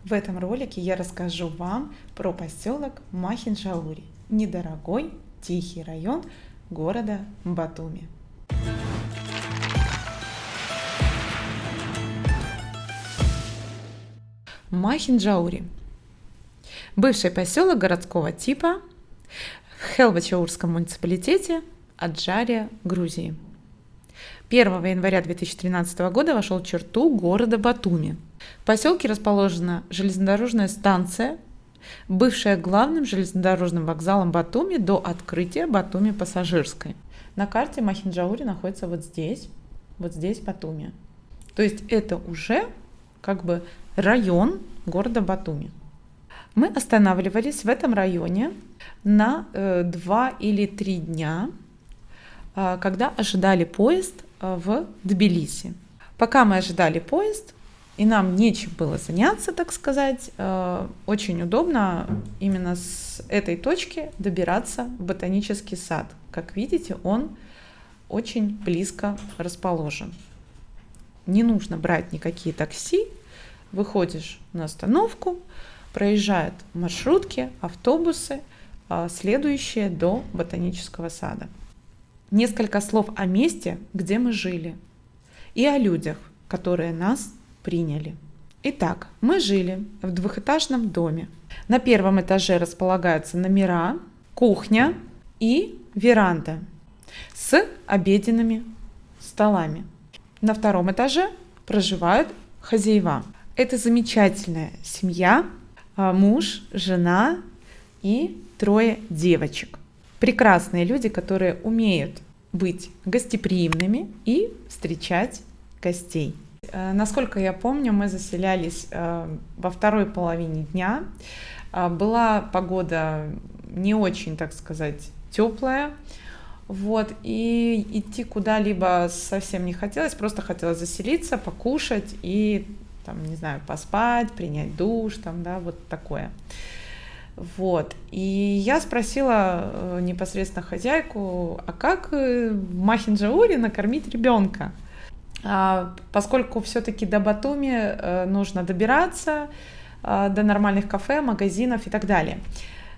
В этом ролике я расскажу вам про поселок Махинджаури, недорогой тихий район города Батуми. Махинджаури – бывший поселок городского типа в Хелвачаурском муниципалитете Аджария, Грузии. 1 января 2013 года вошел в черту города Батуми. В поселке расположена железнодорожная станция, бывшая главным железнодорожным вокзалом Батуми до открытия Батуми пассажирской. На карте Махинджаури находится вот здесь Батуми. То есть это уже как бы район города Батуми. Мы останавливались в этом районе на 2 или 3 дня, когда ожидали поезд в Тбилиси. Пока мы ожидали поезд, и нам нечем было заняться, так сказать, очень удобно именно с этой точки добираться в ботанический сад. Как видите, он очень близко расположен. Не нужно брать никакие такси, выходишь на остановку, проезжают маршрутки, автобусы, следующие до ботанического сада. Несколько слов о месте, где мы жили, и о людях, которые нас приняли. Итак, мы жили в двухэтажном доме. На первом этаже располагаются номера, кухня и веранда с обеденными столами. На втором этаже проживают хозяева. Это замечательная семья, муж, жена и 3 девочек. Прекрасные люди, которые умеют быть гостеприимными и встречать гостей. Насколько я помню, мы заселялись во второй половине дня. Была погода не очень, так сказать, теплая. И идти куда-либо совсем не хотелось, просто хотелось заселиться, покушать и, поспать, принять душ, такое. И я спросила непосредственно хозяйку, а как в Махинджаури накормить ребенка? Поскольку все-таки до Батуми нужно добираться, до нормальных кафе, магазинов и так далее.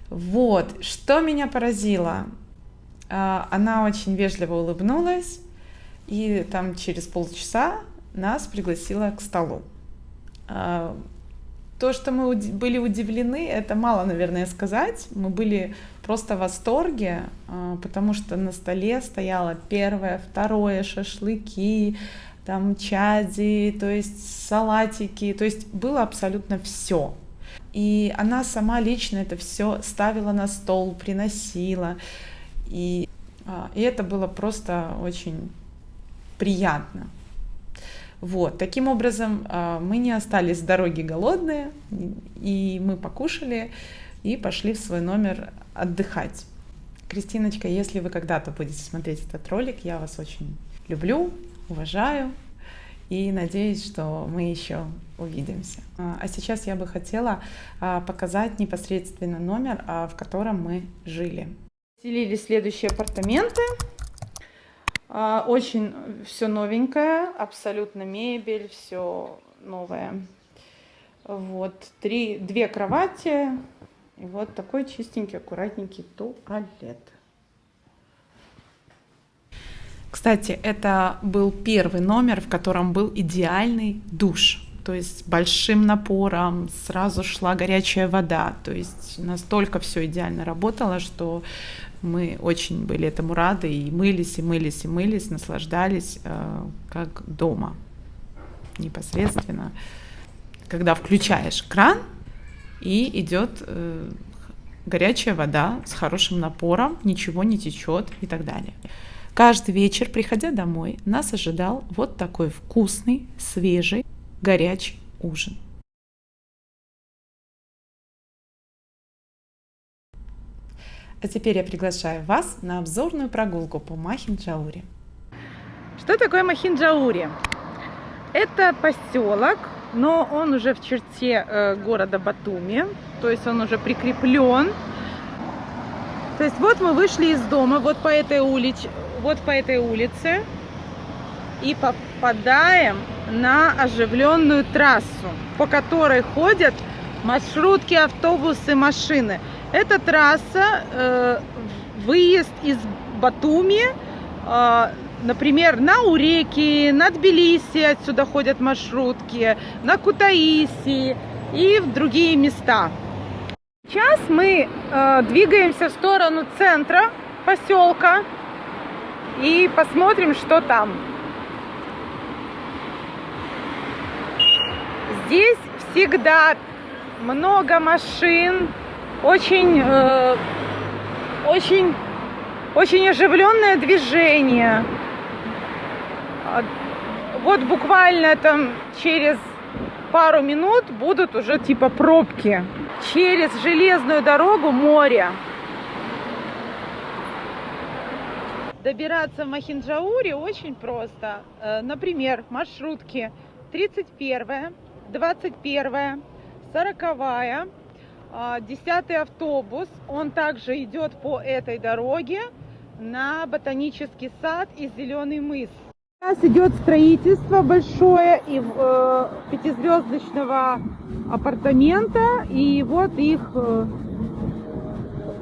Что меня поразило? Она очень вежливо улыбнулась и через полчаса нас пригласила к столу. То, что мы были удивлены, это мало, наверное, сказать. Мы были просто в восторге, потому что на столе стояло 1-е, 2-е шашлыки, чади, то есть салатики, то есть было абсолютно все. И она сама лично это все ставила на стол, приносила. И это было просто очень приятно. Таким образом, мы не остались с дороги голодные, и мы покушали и пошли в свой номер отдыхать. Кристиночка, если вы когда-то будете смотреть этот ролик, я вас очень люблю, уважаю и надеюсь, что мы еще увидимся. А сейчас я бы хотела показать непосредственно номер, в котором мы жили. Заселились в следующие апартаменты. Очень все новенькое, абсолютно мебель, все новое. 2 кровати и такой чистенький, аккуратненький туалет. Кстати, это был первый номер, в котором был идеальный душ. То есть с большим напором сразу шла горячая вода. То есть настолько все идеально работало, что мы очень были этому рады и мылись, наслаждались как дома. Непосредственно, когда включаешь кран и идет горячая вода с хорошим напором, ничего не течет и так далее. Каждый вечер, приходя домой, нас ожидал такой вкусный, свежий, горячий ужин. А теперь я приглашаю вас на обзорную прогулку по Махинджаури. Что такое Махинджаури? Это поселок, но он уже в черте города Батуми, то есть он уже прикреплен. То есть мы вышли из дома по этой улице и попадаем на оживленную трассу, по которой ходят Маршрутки, автобусы, машины. Это трасса, выезд из Батуми, например, на Уреки, на Тбилиси отсюда ходят маршрутки, на Кутаиси и в другие места. Сейчас мы двигаемся в сторону центра поселка и посмотрим, что там. Здесь всегда много машин, очень оживленное движение. Вот буквально там через пару минут будут уже типа пробки. Через железную дорогу море. Добираться в Махинджауре очень просто. Например, маршрутки 31, 21, 40, 10 автобус. Он также идет по этой дороге на Ботанический сад и Зеленый мыс. Сейчас идет строительство большое и пятизвездочного апартамента, и вот их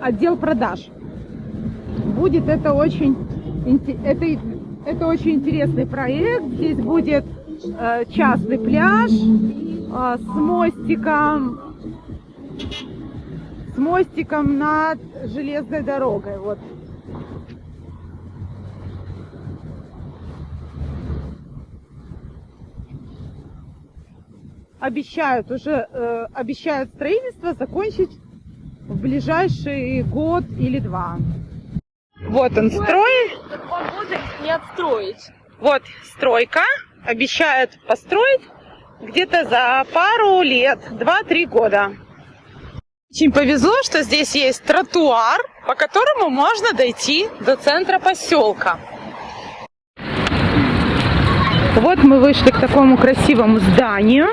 отдел продаж. Будет это очень интересный проект. Здесь будет частный пляж с мостиком над железной дорогой. Вот. Обещают строительство закончить в ближайший год или два. Вот он строй. Не отстроить. Вот стройка. Обещают построить где-то за пару лет, 2-3 года. Очень повезло, что здесь есть тротуар, по которому можно дойти до центра поселка. Вот мы вышли к такому красивому зданию.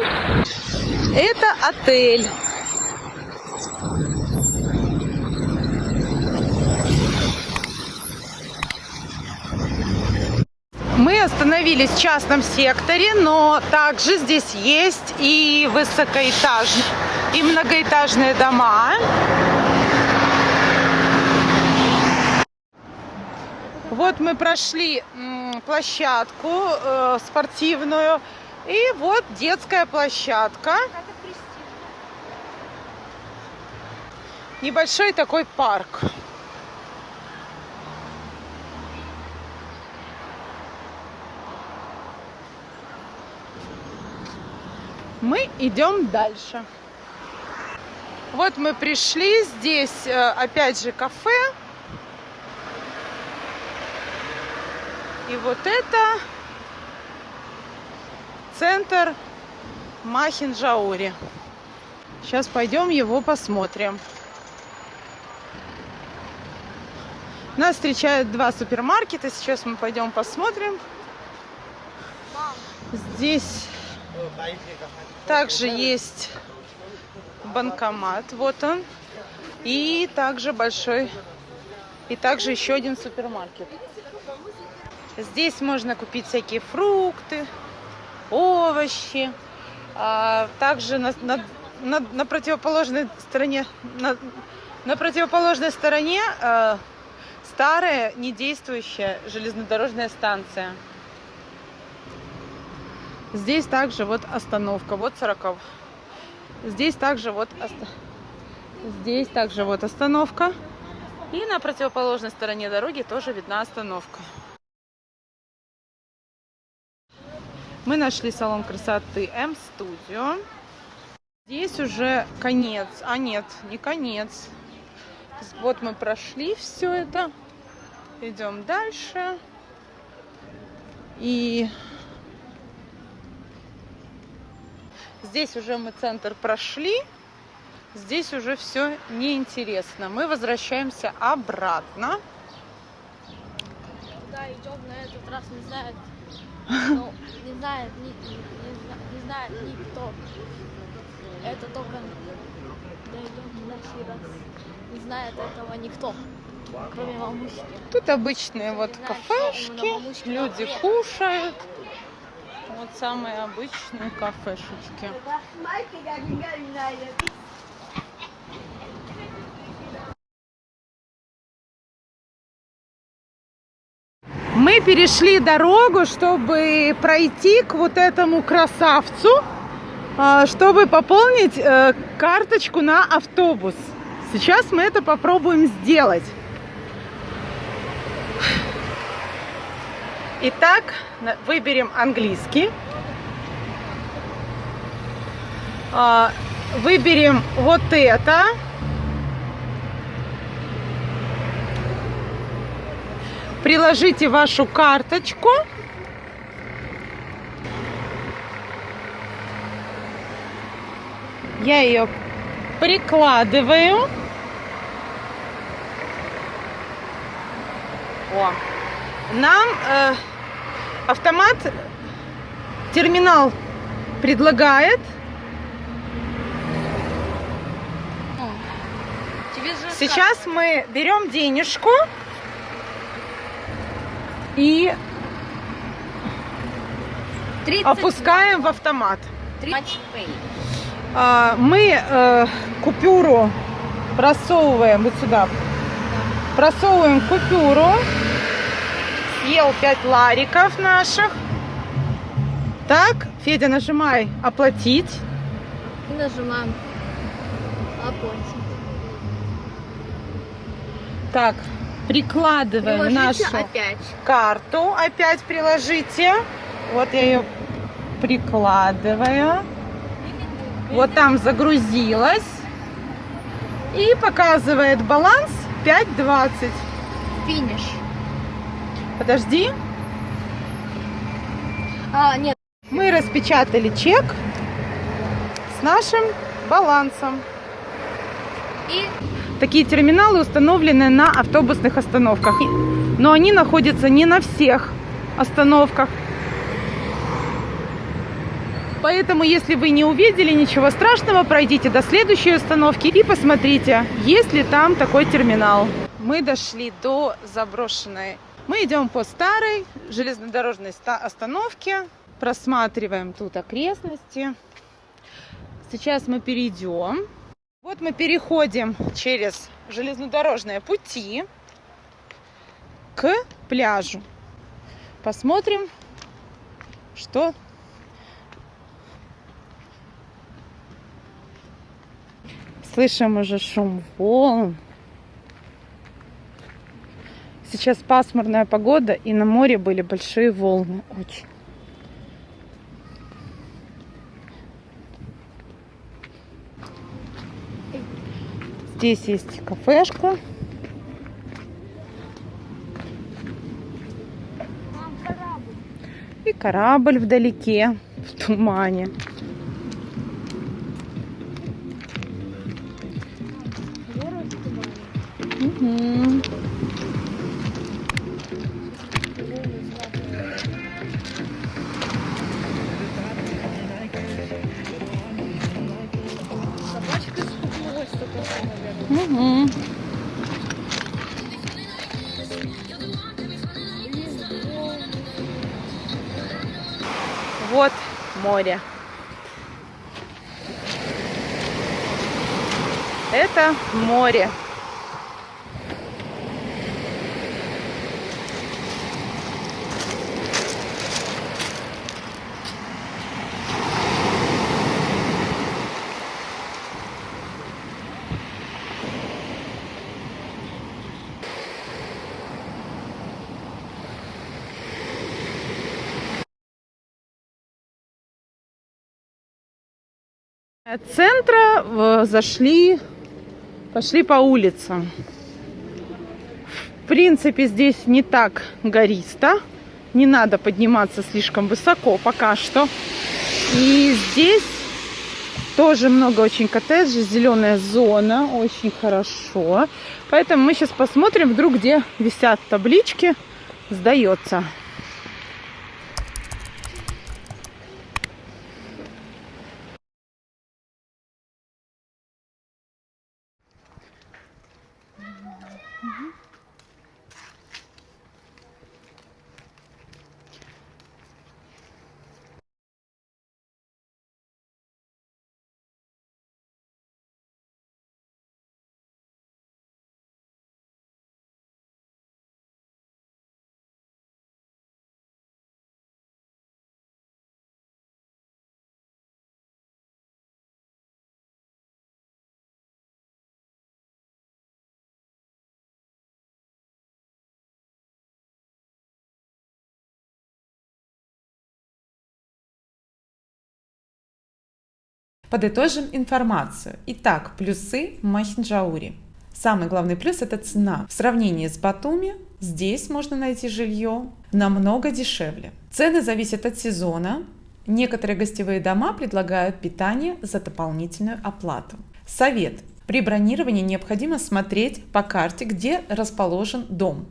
Это отель. Мы остановились в частном секторе, но также здесь есть и высокоэтажные, и многоэтажные дома. Вот мы прошли площадку спортивную, и вот детская площадка. Небольшой такой парк. Мы идем дальше. Вот мы пришли, здесь опять же кафе. И вот это центр Махинджаури. Сейчас пойдем его посмотрим. Нас встречают два супермаркета. Сейчас мы пойдем посмотрим. Здесь также есть банкомат. Вот он. И также большой. И также еще один супермаркет. Здесь можно купить всякие фрукты, овощи. Также на противоположной стороне, на противоположной стороне старая недействующая железнодорожная станция. Здесь также вот остановка, вот 40. Здесь также вот остановка. И на противоположной стороне дороги тоже видна остановка. Мы нашли салон красоты М-Студио. Здесь уже конец. А нет, не конец. Вот мы прошли все это. Идем дальше. И здесь уже мы центр прошли. Здесь уже все неинтересно. Мы возвращаемся обратно. Куда идем на этот раз, не знает. Ну, не знает никто. Это только дойдем на сей раз. Не знает этого никто, кроме мамушки. Тут обычные вот кафешки, люди кушают. Вот самые обычные кафешечки. Мы перешли дорогу, чтобы пройти к вот этому красавцу, чтобы пополнить карточку на автобус. Сейчас мы это попробуем сделать. Итак, выберем английский. Выберем вот это. Приложите вашу карточку. Я ее прикладываю. О. Нам автомат, терминал предлагает. Сейчас мы берем денежку и опускаем в автомат. Мы купюру просовываем вот сюда. Просовываем купюру. Съел 5 лариков наших. Так, Федя, нажимай оплатить. И нажимаем оплатить. Так, прикладываем Приложите нашу опять. карту. Опять приложите. Вот я ее прикладываю. Вот там загрузилась. И показывает баланс 5,20. Финиш. Подожди. Нет. Мы распечатали чек с нашим балансом. И Такие терминалы установлены на автобусных остановках. Но они находятся не на всех остановках. Поэтому, если вы не увидели ничего страшного, пройдите до следующей остановки и посмотрите, есть ли там такой терминал. Мы дошли до заброшенной. Мы идем по старой железнодорожной остановке. Просматриваем тут окрестности. Сейчас мы перейдем. Вот мы переходим через железнодорожные пути к пляжу. Посмотрим, что... Слышим уже шум волн. Сейчас пасмурная погода, и на море были большие волны. Очень. Здесь есть кафешка. И корабль вдалеке, в тумане. Угу. собачка испугалась только, наверное. Угу. Вот море. Это море. От центра пошли по улицам. В принципе, здесь не так гористо. Не надо подниматься слишком высоко пока что. И здесь тоже много очень коттеджей, зеленая зона, очень хорошо. Поэтому мы сейчас посмотрим вдруг, где висят таблички «Сдается». Подытожим информацию. Итак, плюсы Махинджаури. Самый главный плюс – это цена. В сравнении с Батуми здесь можно найти жилье намного дешевле. Цены зависят от сезона. Некоторые гостевые дома предлагают питание за дополнительную оплату. Совет. При бронировании необходимо смотреть по карте, где расположен дом.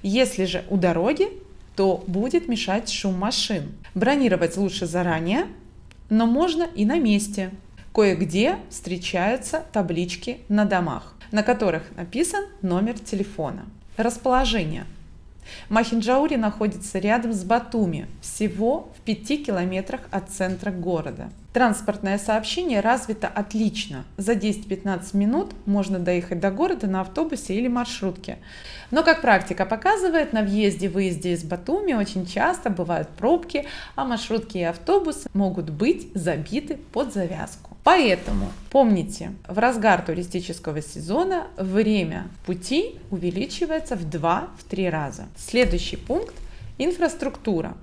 Если же у дороги, то будет мешать шум машин. Бронировать лучше заранее, но можно и на месте. Кое-где встречаются таблички на домах, на которых написан номер телефона. Расположение. Махинджаури находится рядом с Батуми, всего в 5 километрах от центра города. Транспортное сообщение развито отлично. За 10-15 минут можно доехать до города на автобусе или маршрутке. Но, как практика показывает, на въезде-выезде из Батуми очень часто бывают пробки, а маршрутки и автобусы могут быть забиты под завязку. Поэтому помните, в разгар туристического сезона время пути увеличивается в 2-3 раза. Следующий пункт – инфраструктура.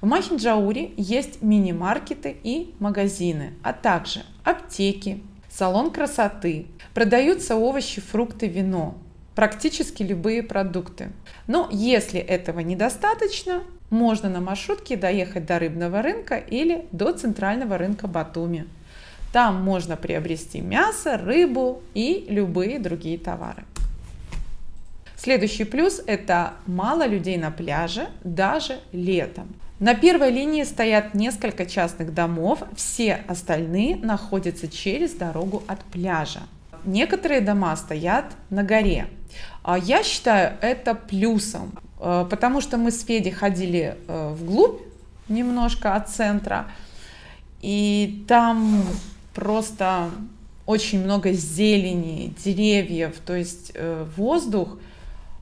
В Махинджаури есть мини-маркеты и магазины, а также аптеки, салон красоты. Продаются овощи, фрукты, вино, практически любые продукты. Но если этого недостаточно, можно на маршрутке доехать до рыбного рынка или до центрального рынка Батуми. Там можно приобрести мясо, рыбу и любые другие товары. Следующий плюс – это мало людей на пляже, даже летом. На первой линии стоят несколько частных домов, все остальные находятся через дорогу от пляжа. Некоторые дома стоят на горе. Я считаю это плюсом, потому что мы с Федей ходили вглубь немножко от центра, и там просто очень много зелени, деревьев, то есть воздух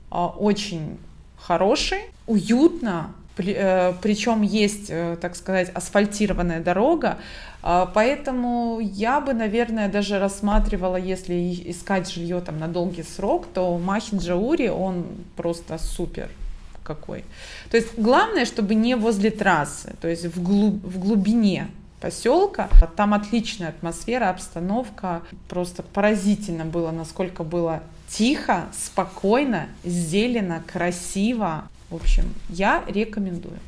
очень хороший, уютно, причем есть, так сказать, асфальтированная дорога, поэтому я бы, наверное, даже рассматривала, если искать жилье там на долгий срок, то Махинджаури, он просто супер какой. То есть главное, чтобы не возле трассы, то есть в глубине поселка. Там отличная атмосфера, обстановка. Просто поразительно было, насколько было тихо, спокойно, зелено, красиво. В общем, я рекомендую.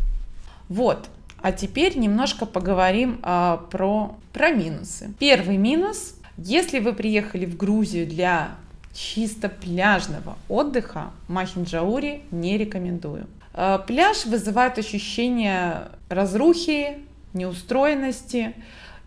Вот. А теперь немножко поговорим про минусы. Первый минус. Если вы приехали в Грузию для чисто пляжного отдыха, Махинджаури не рекомендую. Пляж вызывает ощущение разрухи, неустроенности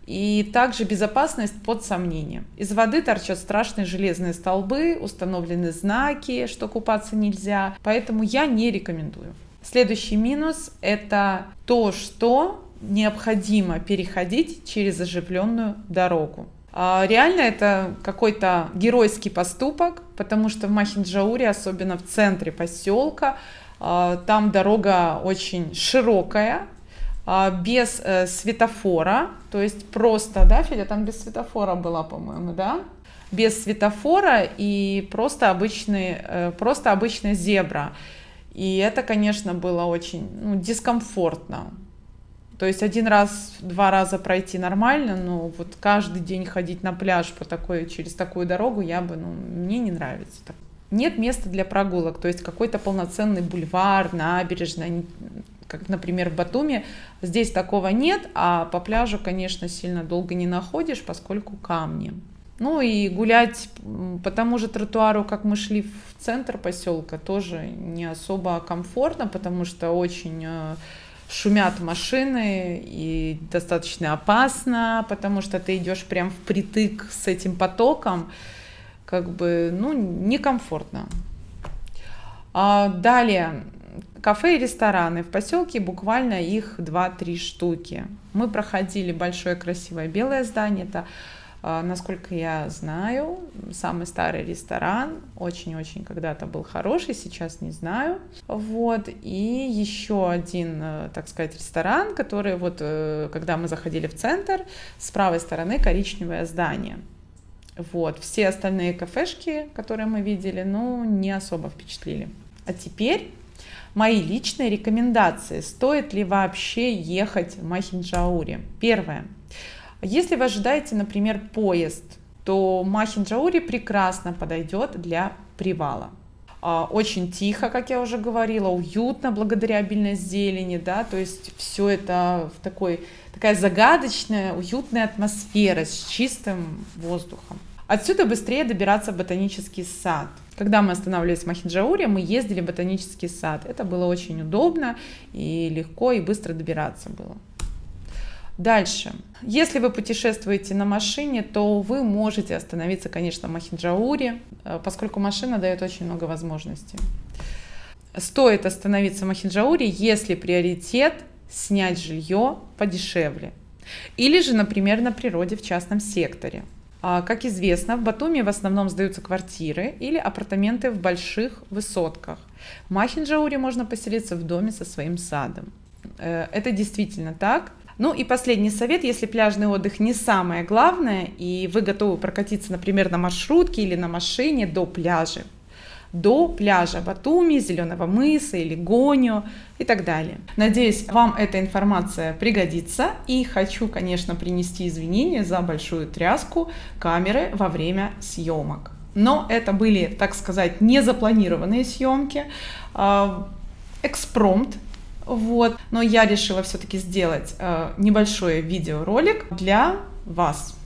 и также безопасность под сомнением. Из воды торчат страшные железные столбы, установлены знаки, что купаться нельзя, поэтому я не рекомендую. Следующий минус – это то, что необходимо переходить через оживленную дорогу. Реально это какой-то геройский поступок, потому что в Махинджаури, особенно в центре поселка, там дорога очень широкая, без светофора, то есть просто, да, Федя, там без светофора была, по-моему, да? Без светофора и просто обычная зебра. И это, конечно, было очень дискомфортно. То есть 1-2 раза пройти нормально, но вот каждый день ходить на пляж через такую дорогу мне не нравится. Нет места для прогулок, то есть какой-то полноценный бульвар, набережная, как, например, в Батуми, здесь такого нет, а по пляжу, конечно, сильно долго не находишь, поскольку камни. Ну и гулять по тому же тротуару, как мы шли в центр поселка, тоже не особо комфортно, потому что очень шумят машины и достаточно опасно, потому что ты идешь прям впритык с этим потоком, некомфортно. Далее. Кафе и рестораны. В поселке буквально их 2-3 штуки. Мы проходили большое красивое белое здание. Это, насколько я знаю, самый старый ресторан. Очень-очень когда-то был хороший, сейчас не знаю. Вот. И еще один, так сказать, ресторан, который когда мы заходили в центр, с правой стороны коричневое здание. Вот. Все остальные кафешки, которые мы видели, не особо впечатлили. А теперь мои личные рекомендации. Стоит ли вообще ехать в Махинджаури? Первое. Если вы ожидаете, например, поезд, то Махинджаури прекрасно подойдет для привала. Очень тихо, как я уже говорила, уютно благодаря обильной зелени, да, то есть все это в такая загадочная, уютная атмосфера с чистым воздухом. Отсюда быстрее добираться в ботанический сад. Когда мы останавливались в Махинджауре, мы ездили в ботанический сад. Это было очень удобно и легко, и быстро добираться было. Дальше. Если вы путешествуете на машине, то вы можете остановиться, конечно, в Махинджауре, поскольку машина дает очень много возможностей. Стоит остановиться в Махинджауре, если приоритет снять жилье подешевле. Или же, например, на природе в частном секторе. Как известно, в Батуми в основном сдаются квартиры или апартаменты в больших высотках. В Махинджауре можно поселиться в доме со своим садом. Это действительно так. Ну и последний совет, если пляжный отдых не самое главное, и вы готовы прокатиться, например, на маршрутке или на машине до пляжа Батуми, Зеленого мыса или Гоньо и так далее. Надеюсь, вам эта информация пригодится, и хочу, конечно, принести извинения за большую тряску камеры во время съемок. Но это были, так сказать, незапланированные съемки, экспромт. Вот. Но я решила все-таки сделать небольшой видеоролик для вас.